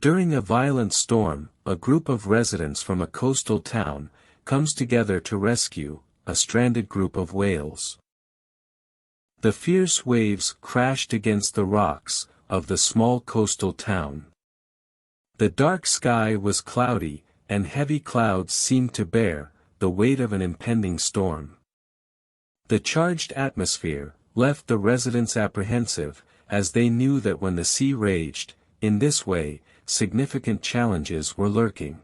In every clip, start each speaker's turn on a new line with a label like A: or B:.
A: During a violent storm, a group of residents from a coastal town comes together to rescue a stranded group of whales. The fierce waves crashed against the rocks of the small coastal town. The dark sky was cloudy, and heavy clouds seemed to bear the weight of an impending storm. The charged atmosphere left the residents apprehensive, as they knew that when the sea raged, in this way, significant challenges were lurking.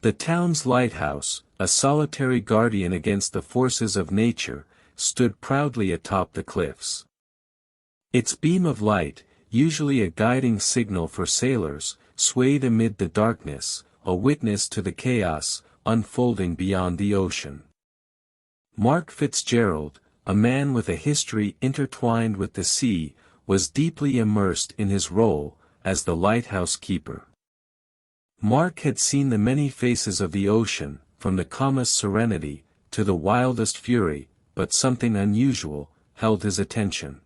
A: The town's lighthouse, a solitary guardian against the forces of nature, stood proudly atop the cliffs. Its beam of light, usually a guiding signal for sailors, swayed amid the darkness, a witness to the chaos unfolding beyond the ocean. Mark Fitzgerald, a man with a history intertwined with the sea, was deeply immersed in his role as the lighthouse keeper. Mark had seen the many faces of the ocean, from the calmest serenity to the wildest fury, but something unusual held his attention.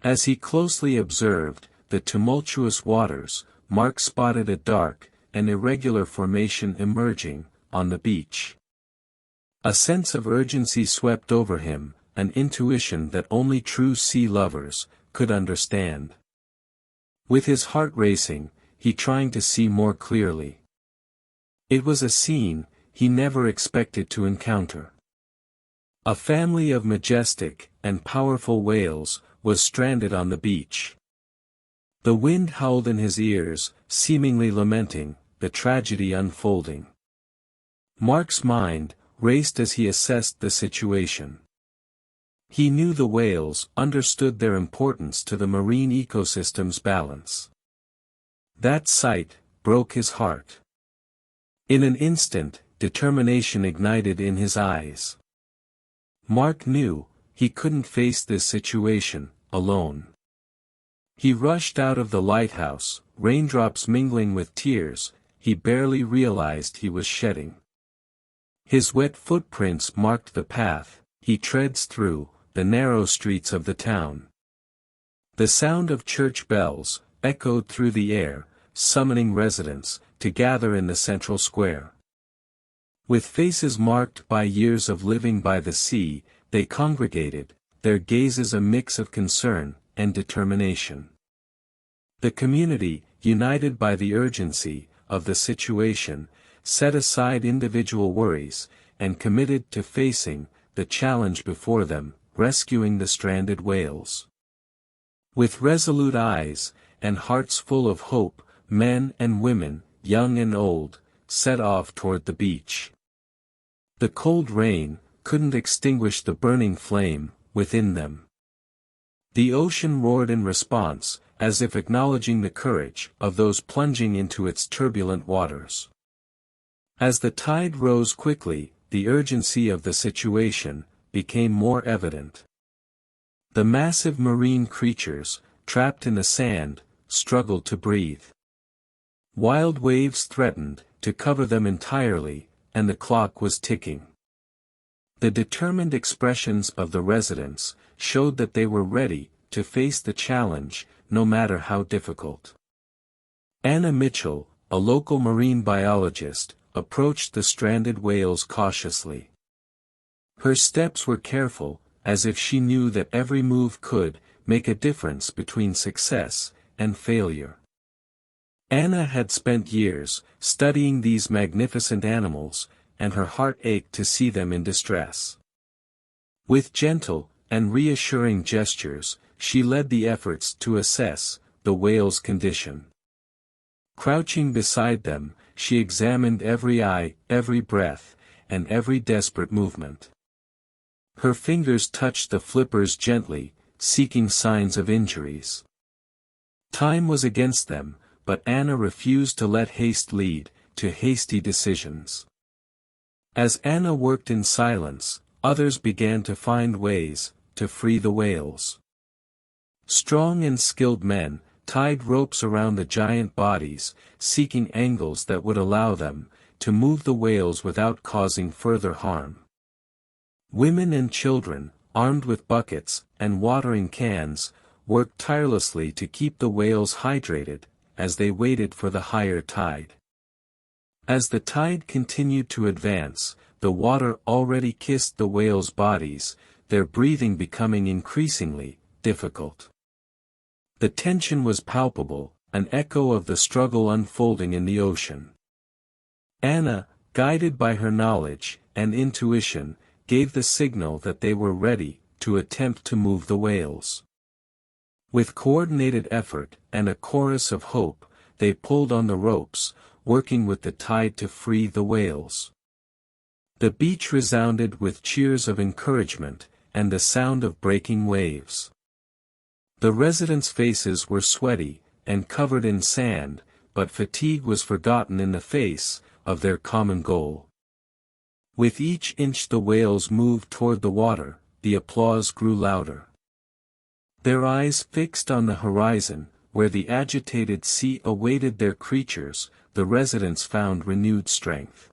A: As he closely observed the tumultuous waters, Mark spotted a dark and irregular formation emerging on the beach. A sense of urgency swept over him, an intuition that only true sea lovers could understand. With his heart racing, he tried to see more clearly. It was a scene he never expected to encounter. A family of majestic and powerful whales was stranded on the beach. The wind howled in his ears, seemingly lamenting the tragedy unfolding. Mark's mind raced as he assessed the situation. He knew the whales understood their importance to the marine ecosystem's balance. That sight broke his heart. In an instant, determination ignited in his eyes. Mark knew he couldn't face this situation alone. He rushed out of the lighthouse, raindrops mingling with tears he barely realized he was shedding. His wet footprints marked the path he treads through the narrow streets of the town. The sound of church bells echoed through the air, summoning residents to gather in the central square. With faces marked by years of living by the sea, they congregated, their gazes a mix of concern and determination. The community, united by the urgency of the situation, set aside individual worries, and committed to facing the challenge before them, rescuing the stranded whales. With resolute eyes, and hearts full of hope, men and women, young and old, set off toward the beach. The cold rain couldn't extinguish the burning flame within them. The ocean roared in response, as if acknowledging the courage of those plunging into its turbulent waters. As the tide rose quickly, the urgency of the situation became more evident. The massive marine creatures, trapped in the sand, struggled to breathe. Wild waves threatened to cover them entirely, and the clock was ticking. The determined expressions of the residents showed that they were ready to face the challenge, no matter how difficult. Anna Mitchell, a local marine biologist, approached the stranded whales cautiously. Her steps were careful, as if she knew that every move could make a difference between success and failure. Anna had spent years studying these magnificent animals, and her heart ached to see them in distress. With gentle and reassuring gestures, she led the efforts to assess the whale's condition. Crouching beside them, she examined every eye, every breath, and every desperate movement. Her fingers touched the flippers gently, seeking signs of injuries. Time was against them, but Anna refused to let haste lead to hasty decisions. As Anna worked in silence, others began to find ways to free the whales. Strong and skilled men tied ropes around the giant bodies, seeking angles that would allow them to move the whales without causing further harm. Women and children, armed with buckets and watering cans, worked tirelessly to keep the whales hydrated as they waited for the higher tide. As the tide continued to advance, the water already kissed the whales' bodies, their breathing becoming increasingly difficult. The tension was palpable, an echo of the struggle unfolding in the ocean. Anna, guided by her knowledge and intuition, gave the signal that they were ready to attempt to move the whales. With coordinated effort and a chorus of hope, they pulled on the ropes, working with the tide to free the whales. The beach resounded with cheers of encouragement, and the sound of breaking waves. The residents' faces were sweaty, and covered in sand, but fatigue was forgotten in the face of their common goal. With each inch the whales moved toward the water, the applause grew louder. Their eyes fixed on the horizon, where the agitated sea awaited their creatures, the residents found renewed strength.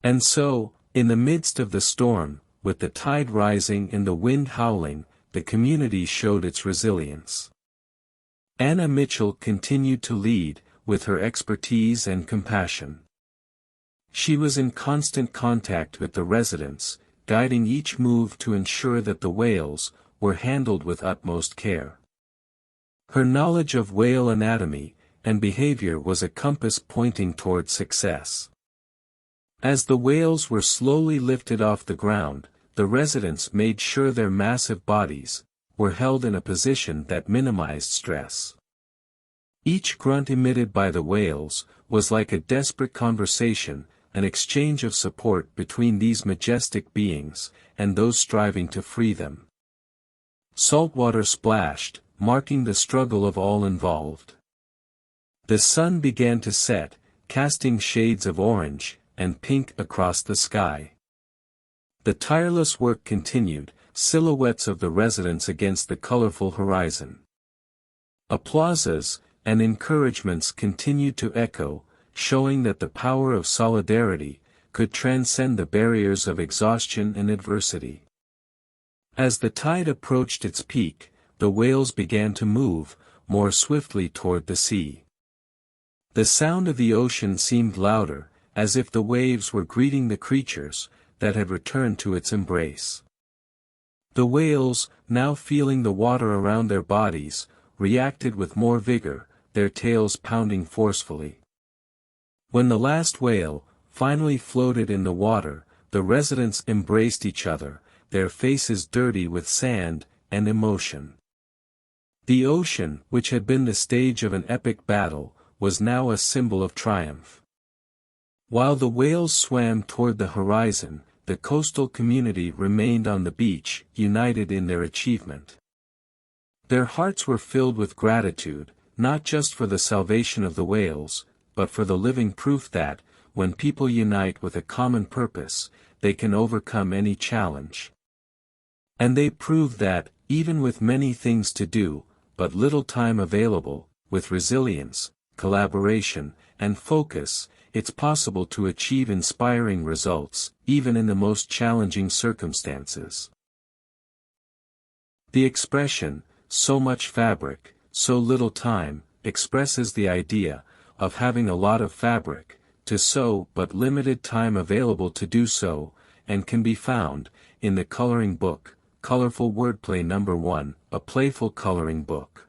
A: And so, in the midst of the storm, with the tide rising and the wind howling, the community showed its resilience. Anna Mitchell continued to lead, with her expertise and compassion. She was in constant contact with the residents, guiding each move to ensure that the whales were handled with utmost care. Her knowledge of whale anatomy and behavior was a compass pointing toward success. As the whales were slowly lifted off the ground, the residents made sure their massive bodies were held in a position that minimized stress. Each grunt emitted by the whales was like a desperate conversation, an exchange of support between these majestic beings and those striving to free them. Saltwater splashed, marking the struggle of all involved. The sun began to set, casting shades of orange and pink across the sky. The tireless work continued, silhouettes of the residents against the colorful horizon. Applauses and encouragements continued to echo, showing that the power of solidarity could transcend the barriers of exhaustion and adversity. As the tide approached its peak, the whales began to move more swiftly toward the sea. The sound of the ocean seemed louder, as if the waves were greeting the creatures that had returned to its embrace. The whales, now feeling the water around their bodies, reacted with more vigor, their tails pounding forcefully. When the last whale finally floated in the water, the residents embraced each other, their faces dirty with sand and emotion. The ocean, which had been the stage of an epic battle, was now a symbol of triumph. While the whales swam toward the horizon, the coastal community remained on the beach, united in their achievement. Their hearts were filled with gratitude, not just for the salvation of the whales, but for the living proof that, when people unite with a common purpose, they can overcome any challenge. And they proved that, even with many things to do, but little time available, with resilience, collaboration, and focus, it's possible to achieve inspiring results, even in the most challenging circumstances. The expression, "so much fabric, so little time," expresses the idea of having a lot of fabric to sew but limited time available to do so, and can be found in the coloring book, Colorful Wordplay No. 1, a playful coloring book.